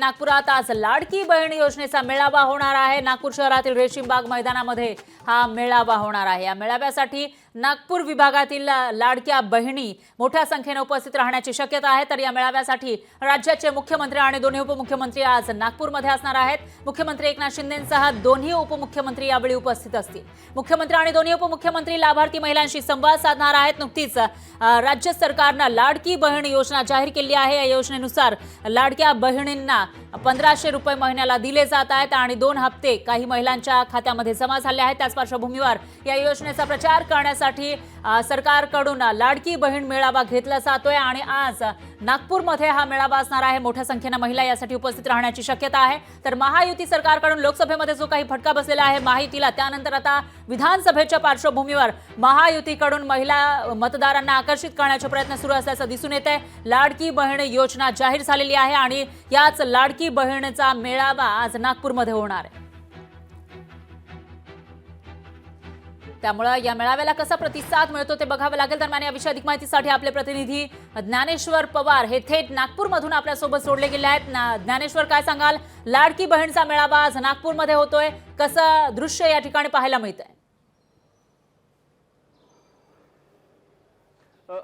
नागपुरात आज लाडकी बहीण योजनेचा मेळावा होणार आहे। नागपूर शहरातील रेशीमबाग मैदानामध्ये हा मेळावा होणार आहे। या मेळाव्यासाठी नागपूर विभागातील लाडक्या बहिणी मोठ्या संख्येने उपस्थित राहण्याची शक्यता आहे। तर या मेळाव्यासाठी राज्याचे मुख्यमंत्री आणि दोन्ही उपमुख्यमंत्री आज नागपूरमध्ये असणार आहेत। मुख्यमंत्री एकनाथ शिंदेंसह दोन्ही उपमुख्यमंत्री यावेळी उपस्थित असतील। मुख्यमंत्री आणि दोन्ही उपमुख्यमंत्री लाभार्थी महिलांशी संवाद साधणार आहेत। नुकतीच राज्य सरकारने लाडकी बहीण योजना जाहीर केली आहे। या योजनेनुसार लाडक्या बहिणींना 1500 रुपये महिन्याला दिले जात आहेत आणि 2 हप्ते काही महिलांच्या खात्यामध्ये जमा झाले आहेत। त्याच पार्श्वभूमीवर या योजनेचा प्रचार करण्यासाठी सरकारकडून लाडकी बहीण मेळावा घेतला जातोय आणि आज नागपूरमध्ये हा मेळावा असणार आहे। मोठ्या संख्येने महिला यासाठी उपस्थित राहण्याची शक्यता आहे। तर महायुती सरकारकडून लोकसभेमध्ये जो काही फटका बसलेला आहे महायुतीला, त्यानंतर आता विधानसभेच्या पार्श्वभूमीवर महायुतीकडून महिला मतदारांना आकर्षित करण्याचे प्रयत्न सुरू असल्याचं दिसून येते। लाडकी बहीण योजना जाहीर झालेली आहे आणि याच लाडकी बहिणीचा मेळावा आज नागपूरमध्ये होणार आहे। त्यामुळे या मेळाव्याला कसा प्रतिसाद मिळतो ते बघावे लागेल। दरम्यान या विषयी अधिक माहितीसाठी आपले प्रतिनिधी ज्ञानेश्वर पवार हे थेट नागपूरमधून आपल्यासोबत जोडले गेले आहेत। ज्ञानेश्वर, काय सांगाल? लाडकी बहीणचा मेळावा आज नागपूरमध्ये होतोय, कसं दृश्य या ठिकाणी पाहायला मिळतंय?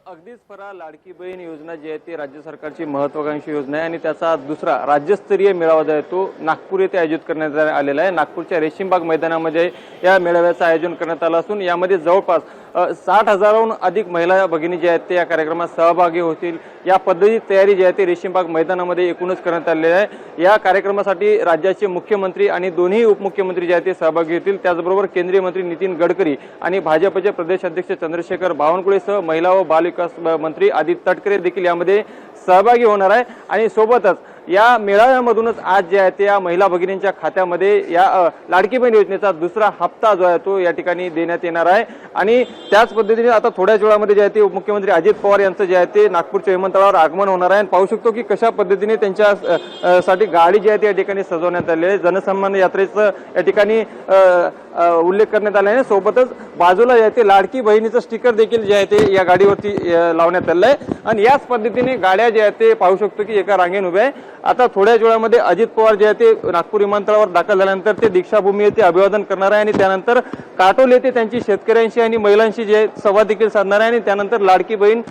अगदीच फरा लाडकी बहीण योजना जी आहे ती राज्य सरकारची महत्त्वाकांक्षी योजना आहे आणि त्याचा दुसरा राज्यस्तरीय मेळावा जो आहे तो नागपूर येथे आयोजित करण्यात आलेला आहे। नागपूरच्या रेशीमबाग मैदानामध्ये या मेळाव्याचं आयोजन करण्यात आलं असून यामध्ये जवळपास 60,000हून अधिक महिला भगिनी जे आहेत ते या कार्यक्रमात सहभागी होतील। या पद्धतीची तयारी जी आहे ती रेशीमबाग मैदानामध्ये एकूणच करण्यात आलेली आहे। या कार्यक्रमासाठी राज्याचे मुख्यमंत्री आणि दोन्ही उपमुख्यमंत्री जे आहेत ते सहभागी होतील। त्याचबरोबर केंद्रीय मंत्री नितीन गडकरी आणि भाजपचे प्रदेश अध्यक्ष चंद्रशेखर बावनकुळेसह महिला व बालविकास मंत्री आदित्य तटकरे देखील यामध्ये सहभागी होणार आहे। आणि सोबतच या मेळाव्यामधूनच आज जे आहे ते या महिला भगिनींच्या खात्यामध्ये या लाडकी बहीण योजनेचा दुसरा हप्ता जो आहे तो या ठिकाणी देण्यात येणार आहे। आणि त्याच पद्धतीने आता थोड्याच वेळामध्ये जे आहे ते उपमुख्यमंत्री अजित पवार यांचं जे आहे ते नागपूरच्या विमानतळावर आगमन होणार आहे। पाहू शकतो की कशा पद्धतीने त्यांच्या साठी गाडी जी आहे ती या ठिकाणी सजवण्यात आली आहे। जनसन्मान यात्रेचं या ठिकाणी उल्लेख करण्यात आला आहे। सोबतच बाजूला जे आहे ते लाडकी बहिणीचं स्टिकर देखील जे आहे ते या गाडीवरती लावण्यात आलेलं आहे। आणि याच पद्धतीने गाड्या जे आहेत ते पाहू शकतो की एका रांगेने उभ्या आहे। आता थोड्याच वेळामध्ये अजित पवार जे आहे ते नागपूर विमानतळावर दाखल झाल्यानंतर ते दीक्षाभूमी येथे अभिवादन करणार आहे आणि त्यानंतर काटोल येथे त्यांची शेतकऱ्यांशी आणि महिलांशी जे संवाद देखील साधणार आहे आणि त्यानंतर लाडकी बहीण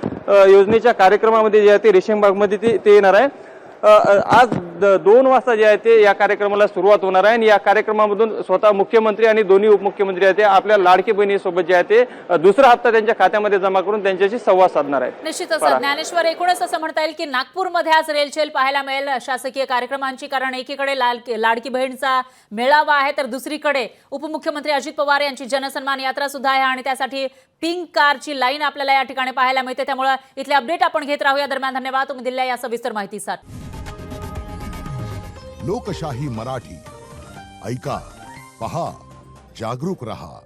योजनेच्या कार्यक्रमामध्ये जे आहे ते रेशीमबागमध्ये ते येणार आहे। आज 2 वाजता जे आहे ते या कार्यक्रमाला सुरुवात होणार आहे आणि या कार्यक्रमामधून स्वतः मुख्यमंत्री आणि दोन्ही उपमुख्यमंत्री आहेत ते आपल्या लाडकी बहिणीसोबत जे आहे ते दुसरा हप्ता त्यांच्या खात्यामध्ये जमा करून त्यांच्याशी संवाद साधणार आहेत। निश्चितच ज्ञानेश्वर, एकूणच असं म्हणता येईल की नागपूरमध्ये आज रेलचेल पाहायला मिळेल शासकीय कार्यक्रमांची, कारण एकीकडे लाडकी बहीणचा मेळावा आहे तर दुसरीकडे उपमुख्यमंत्री अजित पवार यांची जनसन्मान यात्रा सुद्धा आहे आणि त्यासाठी पिंक कारची लाईन आपल्याला या ठिकाणी पाहायला मिळते। त्यामुळे इथले अपडेट आपण घेत राहूया। दरम्यान धन्यवाद तुम्ही दिलेल्या या सविस्तर माहितीसाठी। लोकशाही मराठी ऐका, पहा, जागरूक रहा।